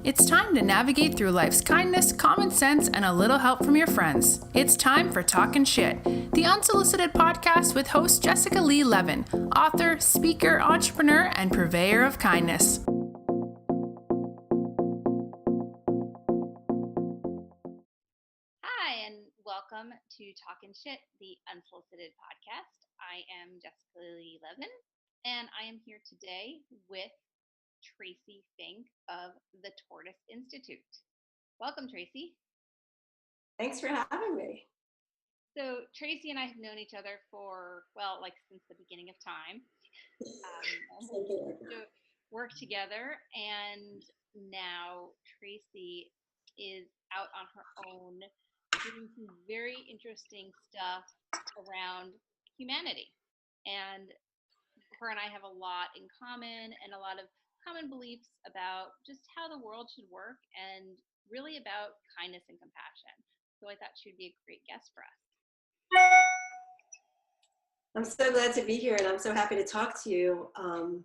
It's time to navigate through life's kindness, common sense, and a little help from your friends. It's time for Talkin' Shit, the Unsolicited podcast with host Jessica Lee Levin, author, speaker, entrepreneur, and purveyor of kindness. Hi, and welcome to Talkin' Shit, the Unsolicited podcast. I am Jessica Lee Levin, and I am here today with Tracy Fink of the Tortoise Institute. Welcome, Tracy. Thanks for having me. So Tracy and I have known each other for, since the beginning of time. Work together, and now Tracy is out on her own doing some very interesting stuff around humanity. And her and I have a lot in common and a lot of common beliefs about just how the world should work and really about kindness and compassion. So I thought she would be a great guest for us. I'm so glad to be here, and I'm so happy to talk to you on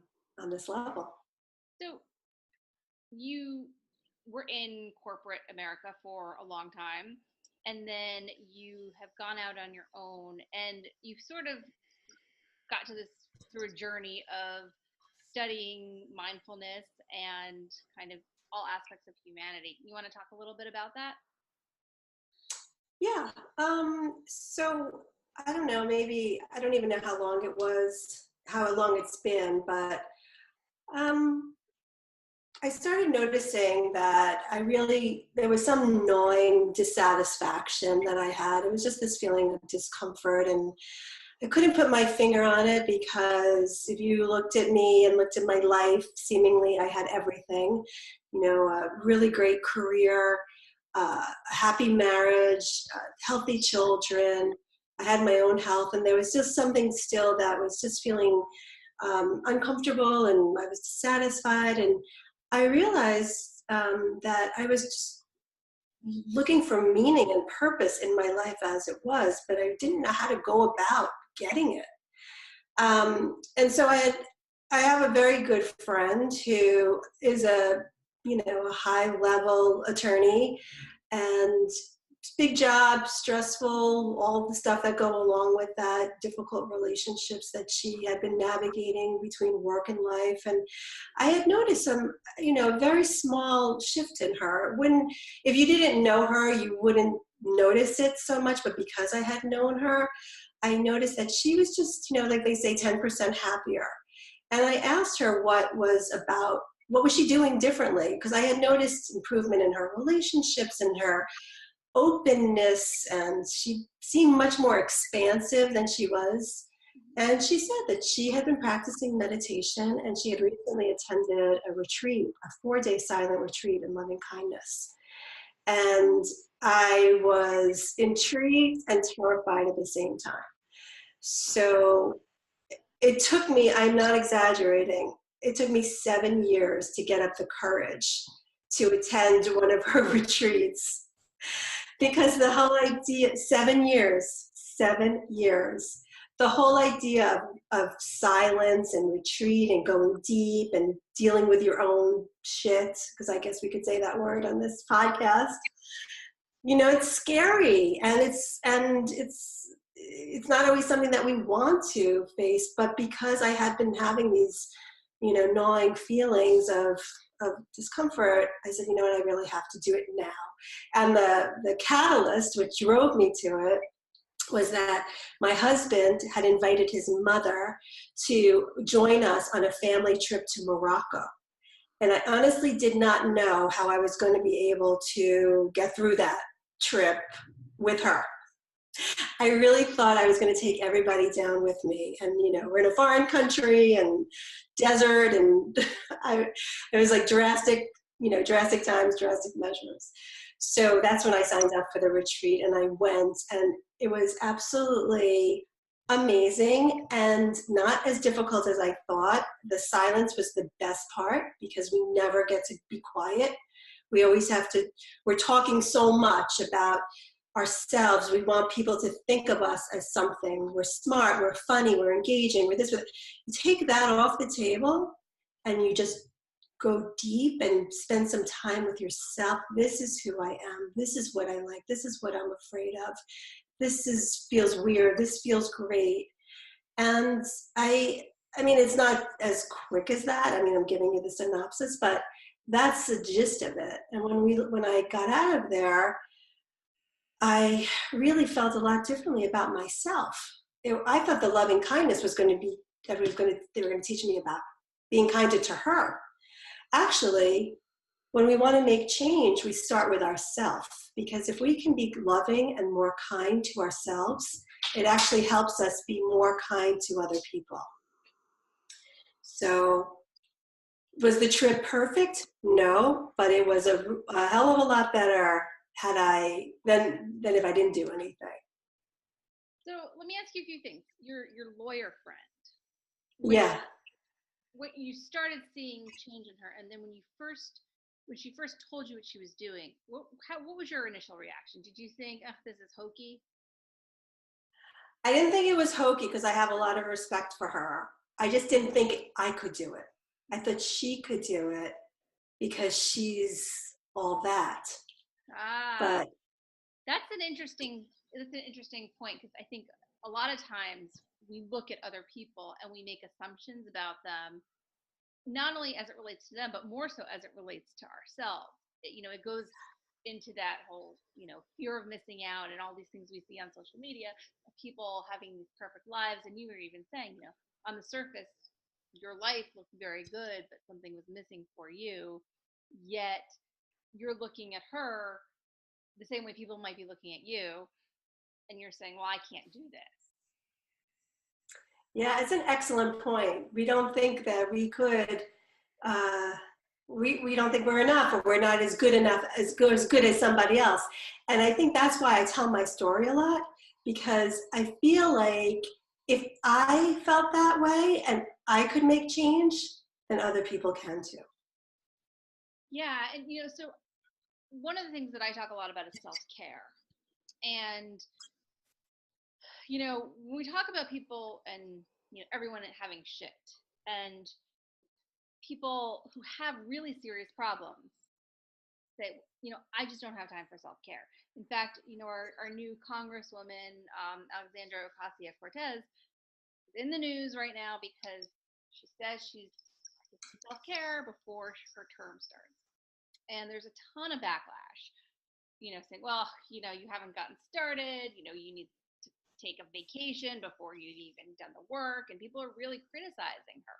this level. So you were in corporate America for a long time, and then you have gone out on your own, and you've sort of got to this through a journey of studying mindfulness and kind of all aspects of humanity. You want to talk a little bit about that? Yeah. So I don't know, maybe, I don't even know how long it's been, but I started noticing that there was some gnawing dissatisfaction that I had. It was just this feeling of discomfort, and I couldn't put my finger on it because if you looked at me and looked at my life, seemingly I had everything, a really great career, a happy marriage, healthy children. I had my own health, and there was just something still that was just feeling uncomfortable, and I was dissatisfied. And I realized that I was just looking for meaning and purpose in my life as it was, but I didn't know how to go about getting it. And so I have a very good friend who is a high-level attorney, and big job, stressful, all the stuff that go along with that, difficult relationships that she had been navigating between work and life. And I had noticed some, very small shift in her. If you didn't know her, you wouldn't notice it so much, but because I had known her, I noticed that she was just, like they say, 10% happier. And I asked her what was she doing differently? Because I had noticed improvement in her relationships and her openness, and she seemed much more expansive than she was. And she said that she had been practicing meditation, and she had recently attended a retreat, a 4-day silent retreat in loving kindness. And I was intrigued and terrified at the same time. So it took me, I'm not exaggerating, it took me 7 years to get up the courage to attend one of her retreats. Because the whole idea, 7 years, the whole idea of silence and retreat and going deep and dealing with your own shit, because I guess we could say that word on this podcast, it's scary, and it's not always something that we want to face, but because I had been having these, gnawing feelings of discomfort, I said, I really have to do it now. And the catalyst, which drove me to it, was that my husband had invited his mother to join us on a family trip to Morocco. And I honestly did not know how I was going to be able to get through that trip with her. I really thought I was going to take everybody down with me. And, we're in a foreign country and desert, and it was like drastic times, drastic measures. So that's when I signed up for the retreat, and I went, and it was absolutely amazing and not as difficult as I thought. The silence was the best part because we never get to be quiet. We always we're talking so much about ourselves. We want people to think of us as something. We're smart, we're funny, we're engaging, we're this. You take that off the table, and you just go deep and spend some time with yourself. This is who I am. This is what I like. This is what I'm afraid of. Feels weird. This feels great. And I mean, it's not as quick as that. I mean, I'm giving you the synopsis, but that's the gist of it. And when I got out of there, I really felt a lot differently about myself. I thought the loving kindness was going to be that they were going to teach me about being kinder to her. Actually, when we want to make change, we start with ourselves, because if we can be loving and more kind to ourselves, it actually helps us be more kind to other people. So, was the trip perfect? No, but it was a hell of a lot better than if I didn't do anything. So let me ask you a few things. Your lawyer friend. Yeah. When you started seeing change in her, and then when she first told you what she was doing, what was your initial reaction? Did you think, "Oh, this is hokey"? I didn't think it was hokey because I have a lot of respect for her. I just didn't think I could do it. I thought she could do it because she's all that. But that's an interesting point, because I think a lot of times we look at other people and we make assumptions about them, not only as it relates to them, but more so as it relates to ourselves. It goes into that whole, fear of missing out and all these things we see on social media of people having these perfect lives. And you were even saying, on the surface, your life looked very good, but something was missing for you. Yet you're looking at her the same way people might be looking at you, and you're saying, well, I can't do this. Yeah, it's an excellent point. We don't think that we could, we don't think we're enough, or we're not as good as somebody else. And I think that's why I tell my story a lot, because I feel like if I felt that way and I could make change, then other people can too. Yeah, and so one of the things that I talk a lot about is self-care. And when we talk about people and everyone having shit, and people who have really serious problems say, I just don't have time for self-care. In fact, our new Congresswoman, Alexandra Ocasio-Cortez, is in the news right now because she says she's practicing self-care before her term starts. And there's a ton of backlash, saying, well, you haven't gotten started, you need to take a vacation before you've even done the work. And people are really criticizing her.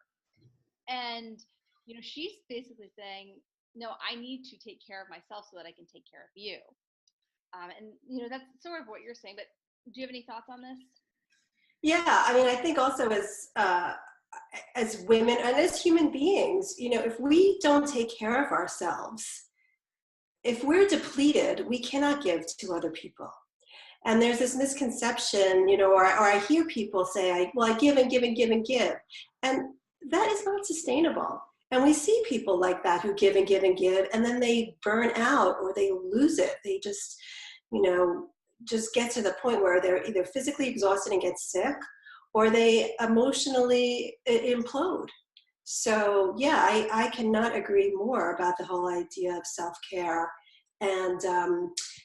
And, she's basically saying, no, I need to take care of myself so that I can take care of you. And, that's sort of what you're saying. But do you have any thoughts on this? Yeah, I mean, I think also as women and as human beings, if we don't take care of ourselves, if we're depleted, we cannot give to other people. And there's this misconception, or I hear people say, I give and give and give and give. And that is not sustainable. And we see people like that who give and give and give, and then they burn out or they lose it. They just get to the point where they're either physically exhausted and get sick, or they emotionally implode. So yeah, I cannot agree more about the whole idea of self-care. And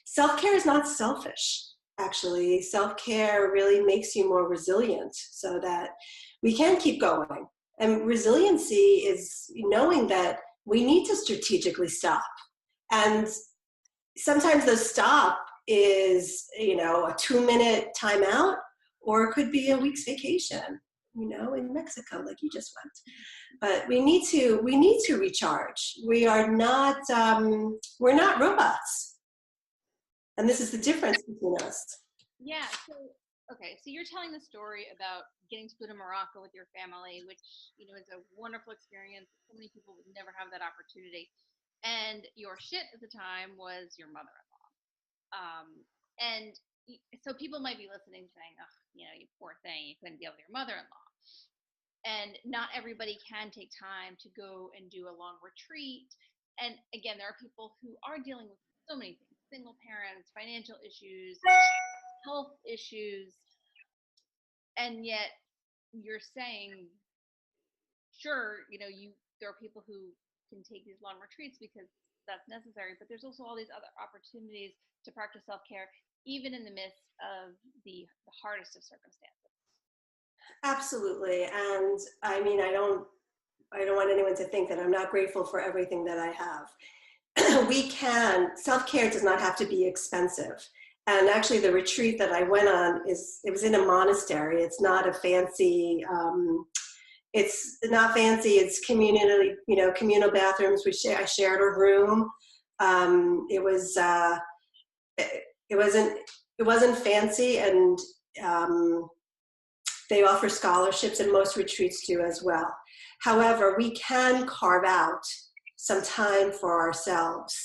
self-care is not selfish. Actually, self-care really makes you more resilient so that we can keep going. And resiliency is knowing that we need to strategically stop. And sometimes the stop is, a 2-minute timeout, or it could be a week's vacation, in Mexico, like you just went. But we need to recharge. We're not robots. And this is the difference between us. Yeah. So you're telling the story about getting to go to Morocco with your family, which, is a wonderful experience. So many people would never have that opportunity. And your shit at the time was your mother-in-law. And so people might be listening saying, oh, you poor thing, you couldn't deal with your mother-in-law. And not everybody can take time to go and do a long retreat. And again, there are people who are dealing with so many things: single parents, financial issues, health issues. And yet you're saying, sure, there are people who can take these long retreats because that's necessary, but there's also all these other opportunities to practice self-care, even in the midst of the hardest of circumstances. Absolutely. And I mean, I don't want anyone to think that I'm not grateful for everything that I have. Self-care does not have to be expensive. And actually the retreat that I went on it was in a monastery. It's not a fancy, it's not fancy. It's communal bathrooms. I shared a room. It wasn't fancy, and they offer scholarships, and most retreats do as well. However, we can carve out some time for ourselves.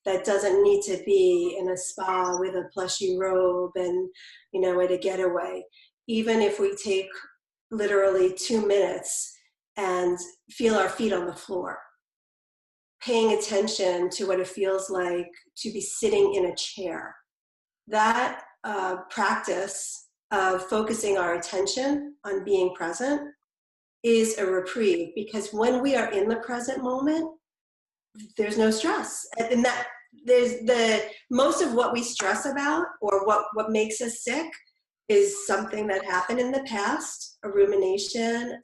That doesn't need to be in a spa with a plushy robe and, at a getaway. Even if we take literally 2 minutes and feel our feet on the floor, paying attention to what it feels like to be sitting in a chair. That practice of focusing our attention on being present is a reprieve, because when we are in the present moment, there's no stress. And that there's most of what we stress about, or what makes us sick, is something that happened in the past, a rumination,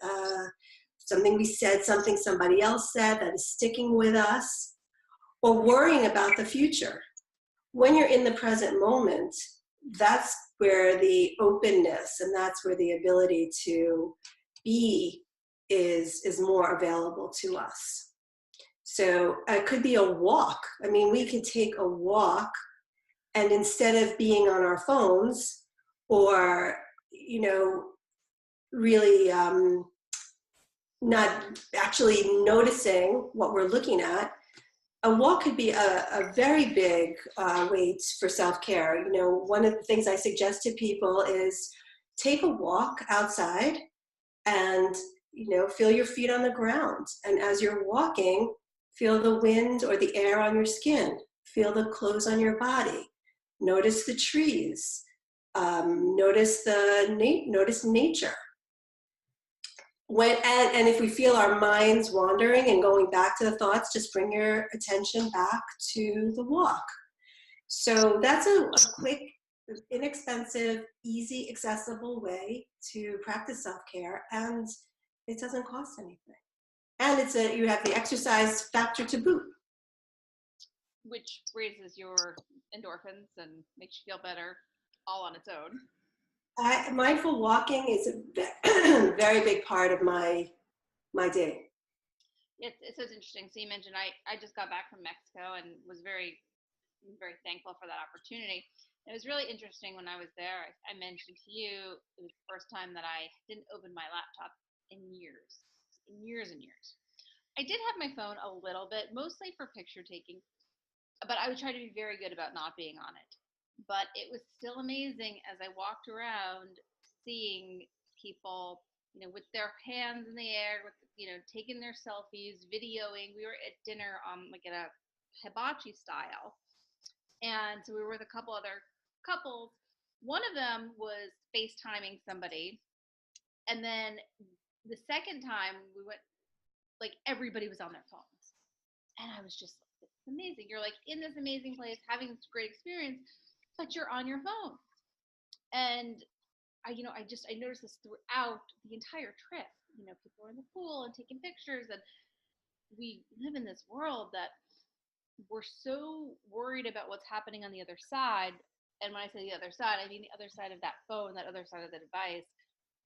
something we said, something somebody else said that is sticking with us, or worrying about the future. When you're in the present moment, that's where the openness and that's where the ability to be is more available to us. So it could be a walk. I mean, we could take a walk, and instead of being on our phones or, really not actually noticing what we're looking at, a walk could be a very big way for self-care. One of the things I suggest to people is take a walk outside and, feel your feet on the ground. And as you're walking, feel the wind or the air on your skin. Feel the clothes on your body. Notice the trees. Notice nature. And if we feel our minds wandering and going back to the thoughts, just bring your attention back to the walk. So that's a quick, inexpensive, easy, accessible way to practice self-care, and it doesn't cost anything. And you have the exercise factor to boot. Which raises your endorphins and makes you feel better all on its own. Mindful walking is a very big part of my day. It's interesting. So you mentioned I just got back from Mexico and was very, very thankful for that opportunity. It was really interesting when I was there. I mentioned to you it was the first time that I didn't open my laptop in years. I did have my phone a little bit, mostly for picture taking, but I would try to be very good about not being on it. But it was still amazing as I walked around seeing people, with their hands in the air, with, taking their selfies, videoing. We were at dinner like in a hibachi style. And so we were with a couple other couples. One of them was FaceTiming somebody. And then the second time we went, like everybody was on their phones. And I was just like, it's amazing. You're like in this amazing place, having this great experience, but you're on your phone. And I noticed this throughout the entire trip. People were in the pool and taking pictures, and we live in this world that we're so worried about what's happening on the other side. And when I say the other side, I mean the other side of that phone, that other side of the device,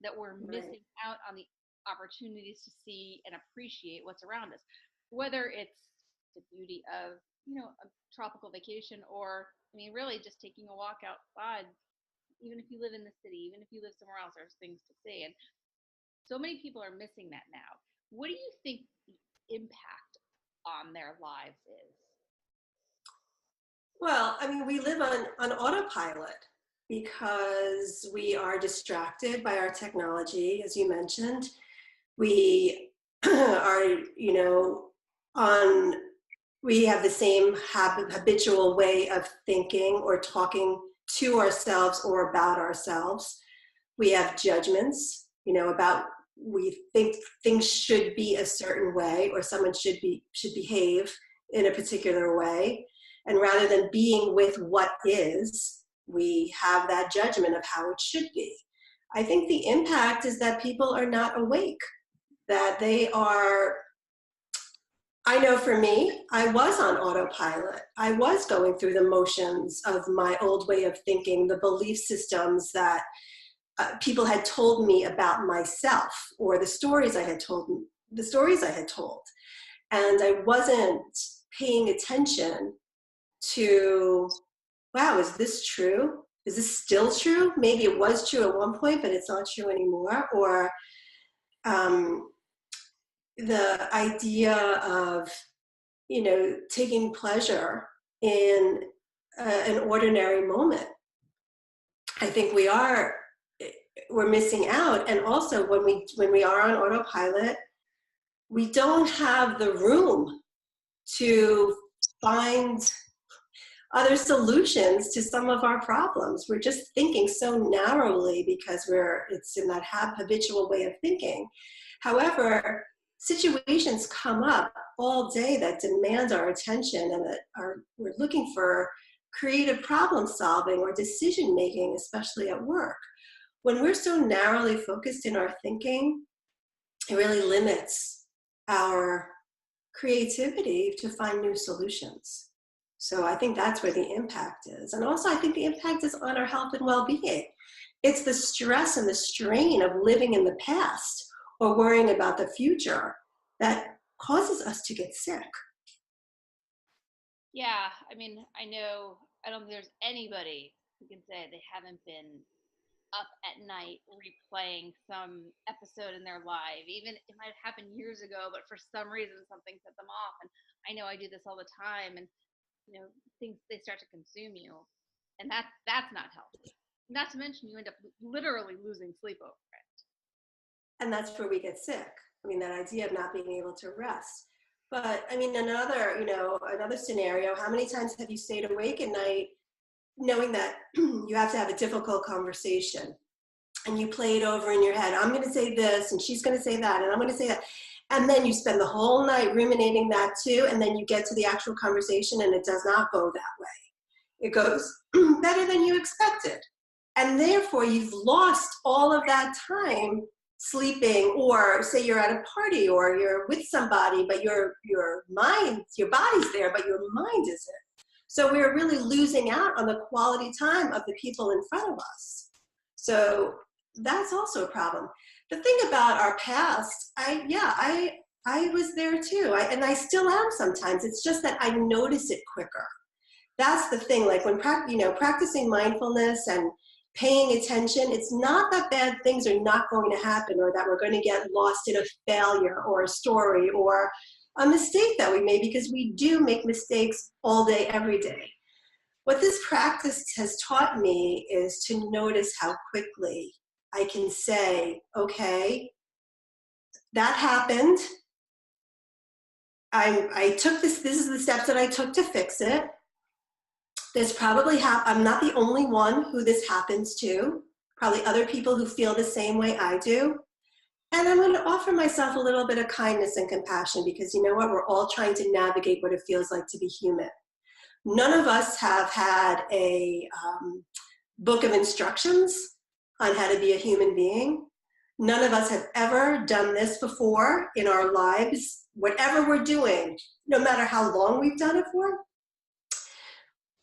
that we're missing out on the opportunities to see and appreciate what's around us, whether it's the beauty of, a tropical vacation, or, really just taking a walk outside. Even if you live in the city, even if you live somewhere else, there's things to see. And so many people are missing that now. What do you think the impact on their lives is? Well, we live on autopilot because we are distracted by our technology, as you mentioned. We are, we have the same habitual way of thinking or talking to ourselves or about ourselves. We have judgments, about we think things should be a certain way, or someone should behave in a particular way. And rather than being with what is, we have that judgment of how it should be. I think the impact is that people are not awake, that they are, I know for me, I was on autopilot. I was going through the motions of my old way of thinking, the belief systems that people had told me about myself, or the stories I had told. And I wasn't paying attention to, wow, is this true? Is this still true? Maybe it was true at one point, but it's not true anymore. Or the idea of, taking pleasure in an ordinary moment. I think we're missing out. And also when we are on autopilot, we don't have the room to find other solutions to some of our problems. We're just thinking so narrowly because it's in that habitual way of thinking. However, situations come up all day that demand our attention, and that we're looking for creative problem solving or decision making, especially at work. When we're so narrowly focused in our thinking, it really limits our creativity to find new solutions. So I think that's where the impact is. And also I think the impact is on our health and well-being. It's the stress and the strain of living in the past or worrying about the future that causes us to get sick. Yeah, I mean, I don't think there's anybody who can say they haven't been up at night replaying some episode in their life. Even it might have happened years ago, but for some reason something set them off. And I know I do this all the time, and things, they start to consume you, and that's not healthy. Not to mention you end up literally losing sleep over it. And that's where we get sick. I mean, that idea of not being able to rest. But I mean, another scenario, how many times have you stayed awake at night knowing that you have to have a difficult conversation, and you play it over in your head? I'm going to say this, and she's going to say that, and I'm going to say that. And then you spend the whole night ruminating that too, and then you get to the actual conversation and it does not go that way. It goes better than you expected. And therefore you've lost all of that time sleeping, or say you're at a party or you're with somebody, but your body's there, but your mind isn't. So we're really losing out on the quality time of the people in front of us. So that's also a problem. The thing about our past, I was there too, and I still am sometimes. It's just that I notice it quicker. That's the thing. Like when practicing mindfulness and paying attention, it's not that bad things are not going to happen, or that we're going to get lost in a failure or a story or a mistake that we made, because we do make mistakes all day, every day. What this practice has taught me is to notice how quickly I can say, okay, that happened. I took this is the steps that I took to fix it. There's probably, I'm not the only one who this happens to, probably other people who feel the same way I do. And I'm going to offer myself a little bit of kindness and compassion, because you know what? We're all trying to navigate what it feels like to be human. None of us have had a book of instructions on how to be a human being. None of us have ever done this before in our lives. Whatever we're doing, no matter how long we've done it for,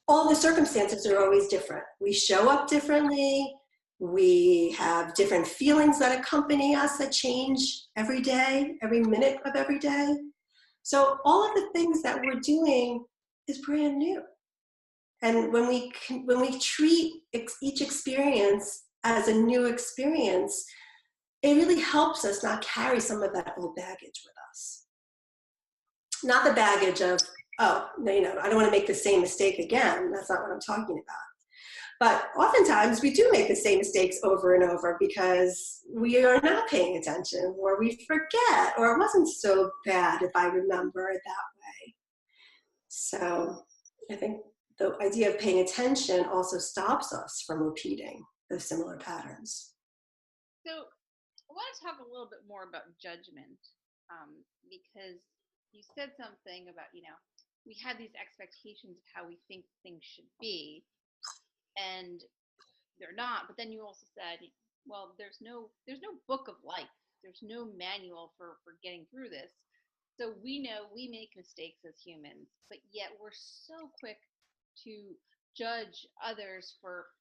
all the circumstances are always different. We show up differently. We have different feelings that accompany us that change every day, every minute of every day. So all of the things that we're doing is brand new. And when we treat each experience as a new experience, it really helps us not carry some of that old baggage with us. Not the baggage of, oh, no, I don't want to make the same mistake again. That's not what I'm talking about. But oftentimes we do make the same mistakes over and over because we are not paying attention, or we forget, or it wasn't so bad if I remember it that way. So I think the idea of paying attention also stops us from repeating those similar patterns. So want to talk a little bit more about judgment, because you said something about, we have these expectations of how we think things should be, and they're not. But then you also said, well, there's no book of life. There's no manual for getting through this. So we know we make mistakes as humans, but yet we're so quick to judge others for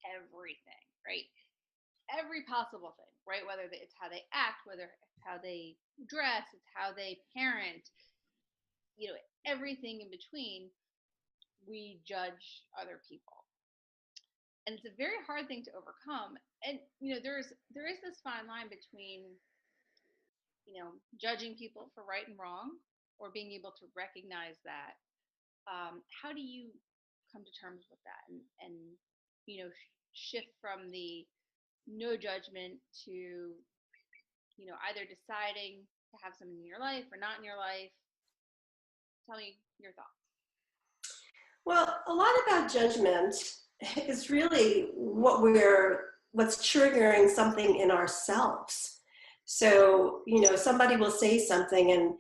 everything, right? Every possible thing, right? Whether it's how they act, whether it's how they dress, it's how they parent, everything in between, we judge other people. And it's a very hard thing to overcome. And there is this fine line between judging people for right and wrong, or being able to recognize that. How do you come to terms with that, and shift from the no judgment to either deciding to have someone in your life or not in your life? Tell me your thoughts. Well, a lot about judgment is really what's triggering something in ourselves. So, somebody will say something and,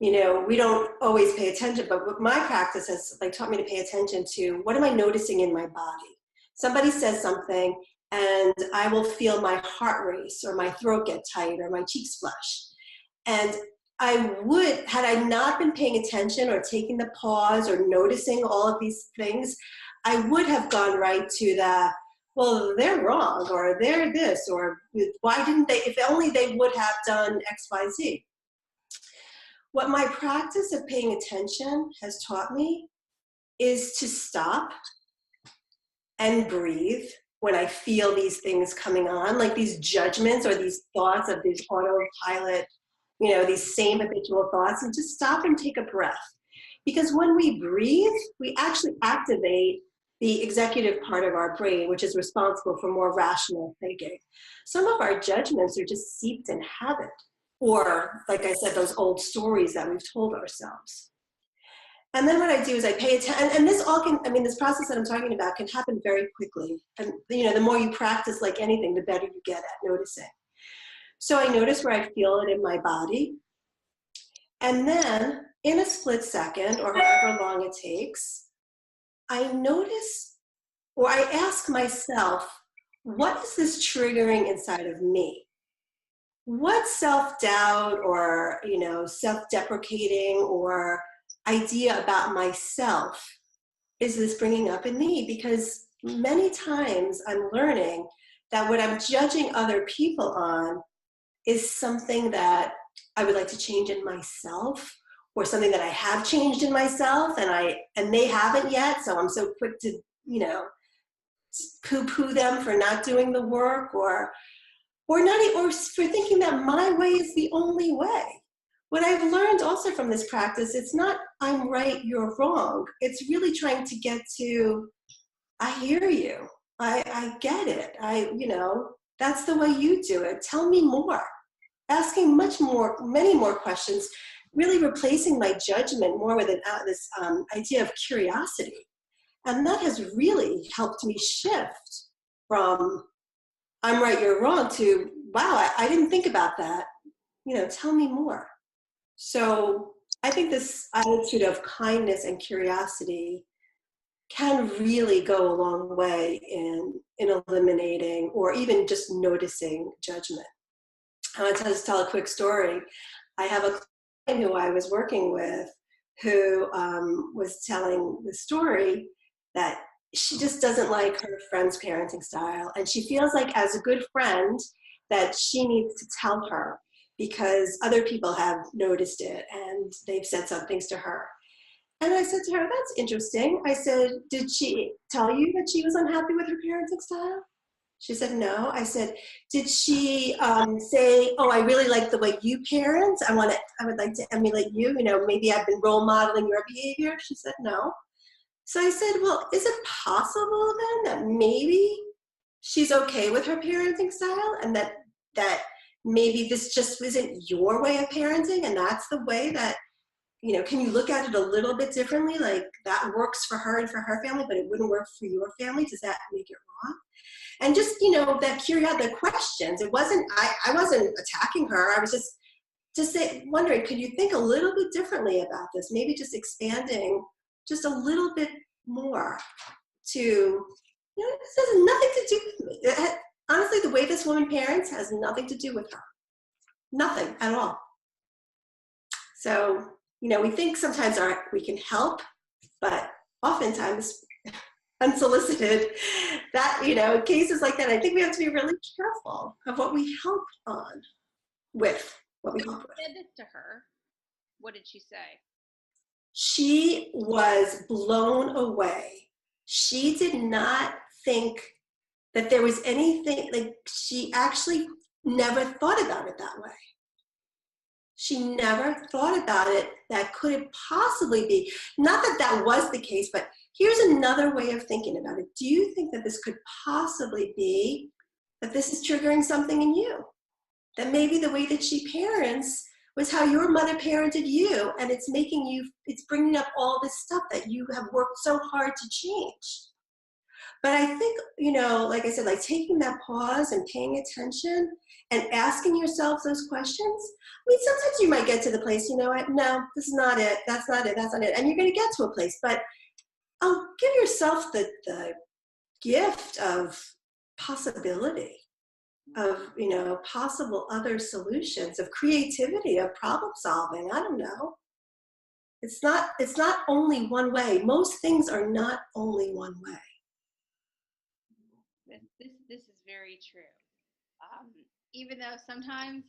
we don't always pay attention, but what my practice has taught me to pay attention to, what am I noticing in my body? Somebody says something and I will feel my heart race or my throat get tight or my cheeks flush. And I would, had I not been paying attention or taking the pause or noticing all of these things, I would have gone right to the, well, they're wrong, or they're this, or why didn't they, if only they would have done X, Y, Z. What my practice of paying attention has taught me is to stop and breathe when I feel these things coming on, like these judgments or these thoughts of these autopilot, these same habitual thoughts, and just stop and take a breath. Because when we breathe, we actually activate the executive part of our brain, which is responsible for more rational thinking. Some of our judgments are just seeped in habit, or, like I said, those old stories that we've told ourselves. And then what I do is I pay attention, and this all can, this process that I'm talking about can happen very quickly. And, the more you practice, like anything, the better you get at noticing. So I notice where I feel it in my body. And then in a split second, or however long it takes, I notice, or I ask myself, what is this triggering inside of me? What self-doubt or, self-deprecating or idea about myself is this bringing up in me? Because many times I'm learning that what I'm judging other people on is something that I would like to change in myself, or something that I have changed in myself and they haven't yet. So I'm so quick to, poo-poo them for not doing the work, or for thinking that my way is the only way. What I've learned also from this practice, it's not I'm right, you're wrong. It's really trying to get to, I hear you. I get it. That's the way you do it. Tell me more. Asking many more questions, really replacing my judgment more with this idea of curiosity. And that has really helped me shift from I'm right, you're wrong to, wow, I didn't think about that. Tell me more. So I think this attitude of kindness and curiosity can really go a long way in eliminating or even just noticing judgment. I want to just tell a quick story. I have a client who I was working with who was telling the story that she just doesn't like her friend's parenting style. And she feels like, as a good friend, that she needs to tell her because other people have noticed it and they've said some things to her. And I said to her, that's interesting. I said, did she tell you that she was unhappy with her parenting style? She said, no. I said, did she say, oh, I really like the way you parent. I would like to emulate you. Maybe I've been role modeling your behavior. She said, no. So I said, well, is it possible then that maybe she's okay with her parenting style and that maybe this just isn't your way of parenting and that's the way that, can you look at it a little bit differently? Like that works for her and for her family, but it wouldn't work for your family. Does that make it wrong? And just, that curiosity, the questions. It wasn't, I wasn't attacking her. I was just wondering, could you think a little bit differently about this? Maybe just expanding just a little bit more to, this has nothing to do with me. Honestly, the way this woman parents has nothing to do with her. Nothing at all. So, we think sometimes we can help, but oftentimes unsolicited, that, cases like that, I think we have to be really careful of what we help on with, what we help with. You said this to her. What did she say? She was blown away. She did not think that there was anything, like she actually never thought about it that way. She never thought about it that could it possibly be. Not that that was the case, but here's another way of thinking about it. Do you think that this could possibly be that this is triggering something in you? That maybe the way that she parents was how your mother parented you, and it's bringing up all this stuff that you have worked so hard to change. But I think, like I said, like taking that pause and paying attention and asking yourself those questions. I mean, sometimes you might get to the place, no, this is not it. That's not it. That's not it. And you're going to get to a place, but give yourself the gift of possibility, of, possible other solutions, of creativity, of problem solving. I don't know. It's not only one way. Most things are not only one way. This is very true. Even though sometimes,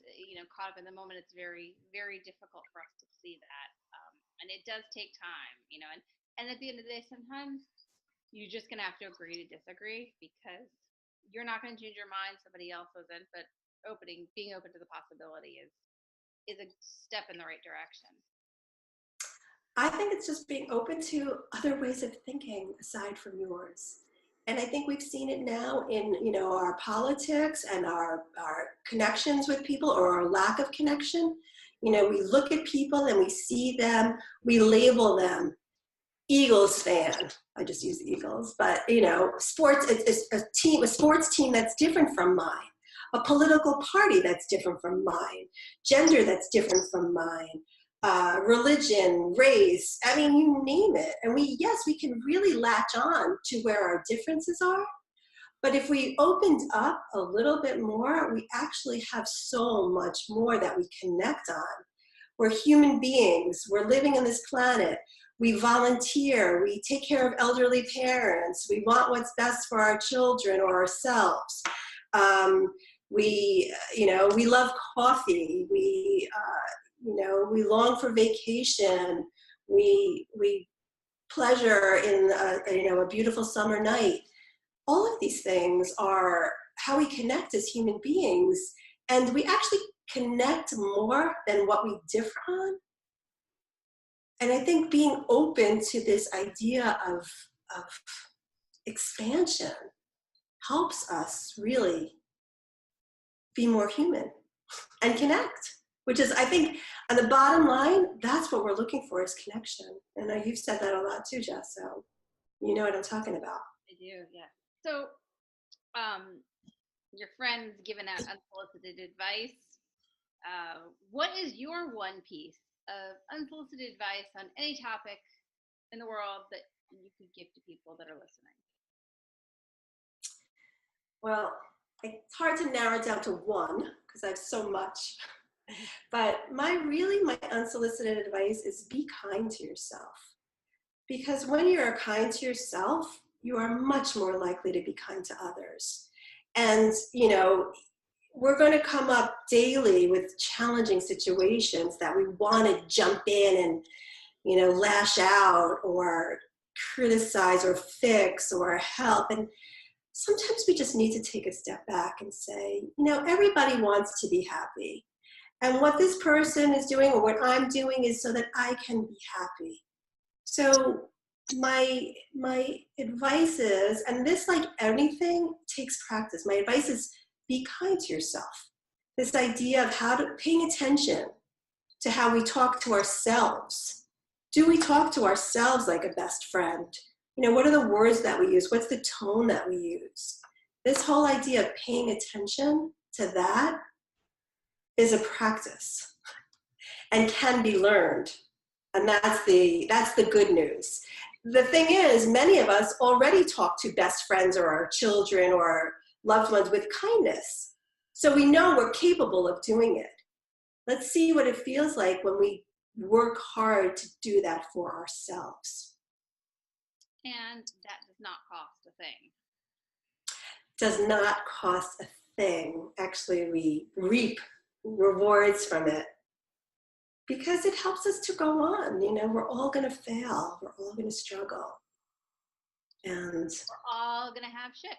caught up in the moment, it's very, very difficult for us to see that. And it does take time, and at the end of the day, sometimes you're just going to have to agree to disagree, because you're not going to change your mind, somebody else isn't, but being open to the possibility is a step in the right direction. I think it's just being open to other ways of thinking aside from yours. And I think we've seen it now in, our politics and our connections with people, or our lack of connection. We look at people and we see them, we label them. Eagles fan, I just use the Eagles, but sports, it's a sports team that's different from mine, a political party that's different from mine, gender that's different from mine, religion, race, I mean, you name it. And we can really latch on to where our differences are. But if we opened up a little bit more, we actually have so much more that we connect on. We're human beings. We're living on this planet. We volunteer. We take care of elderly parents. We want what's best for our children or ourselves. We love coffee. We long for vacation. We pleasure in a beautiful summer night. All of these things are how we connect as human beings, and we actually connect more than what we differ on. And I think being open to this idea of expansion helps us really be more human and connect, which is, I think, on the bottom line, that's what we're looking for, is connection. And you've said that a lot too, Jess, so you know what I'm talking about. I do, yeah. So, your friend's given out unsolicited advice. What is your one piece of unsolicited advice on any topic in the world that you could give to people that are listening? Well, it's hard to narrow it down to one because I have so much. But my unsolicited advice is be kind to yourself. Because when you're kind to yourself, you are much more likely to be kind to others. And, we're going to come up daily with challenging situations that we want to jump in and, lash out or criticize or fix or help. And sometimes we just need to take a step back and say, everybody wants to be happy. And what this person is doing or what I'm doing is so that I can be happy. So my advice is, and this, like anything, takes practice. My advice is be kind to yourself. This idea of paying attention to how we talk to ourselves Do we talk to ourselves like a best friend? What are the words that we use? What's the tone that we use? This whole idea of paying attention to that is a practice and can be learned. And that's the good news. The thing is, many of us already talk to best friends or our children or our loved ones with kindness. So we know we're capable of doing it. Let's see what it feels like when we work hard to do that for ourselves. And that does not cost a thing. Does not cost a thing. Actually, we reap rewards from it because it helps us to go on. We're all going to fail. We're all going to struggle. And we're all going to have shit.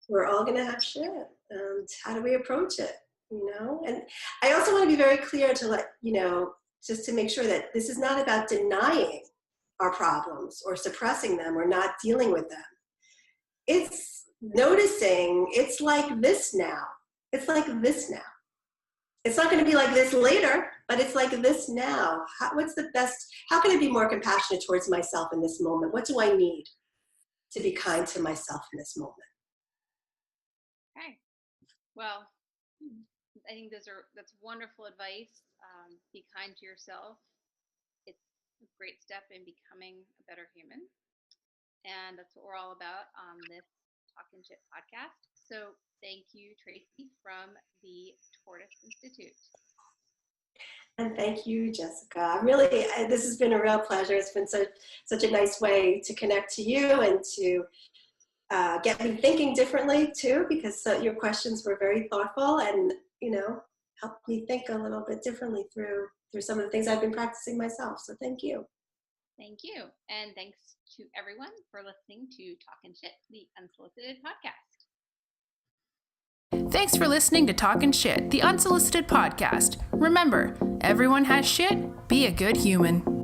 We're all going to have shit. And how do we approach it? And I also want to be very clear to let, just to make sure that this is not about denying our problems or suppressing them or not dealing with them. It's noticing it's like this now. It's like this now. It's not going to be like this later, but it's like this now. How can I be more compassionate towards myself in this moment? What do I need to be kind to myself in this moment? Okay. Well, I think that's wonderful advice. Be kind to yourself. It's a great step in becoming a better human. And that's what we're all about on this Talkin' Shit podcast. So thank you, Tracy, from the Tortoise Institute. And thank you, Jessica. This has been a real pleasure. It's been such a nice way to connect to you and to get me thinking differently too, because your questions were very thoughtful and, helped me think a little bit differently through some of the things I've been practicing myself. So thank you. Thank you. And thanks to everyone for listening to Talkin' Shit, the Unsolicited podcast. Thanks for listening to Talkin' Shit, the Unsolicited podcast. Remember, everyone has shit. Be a good human.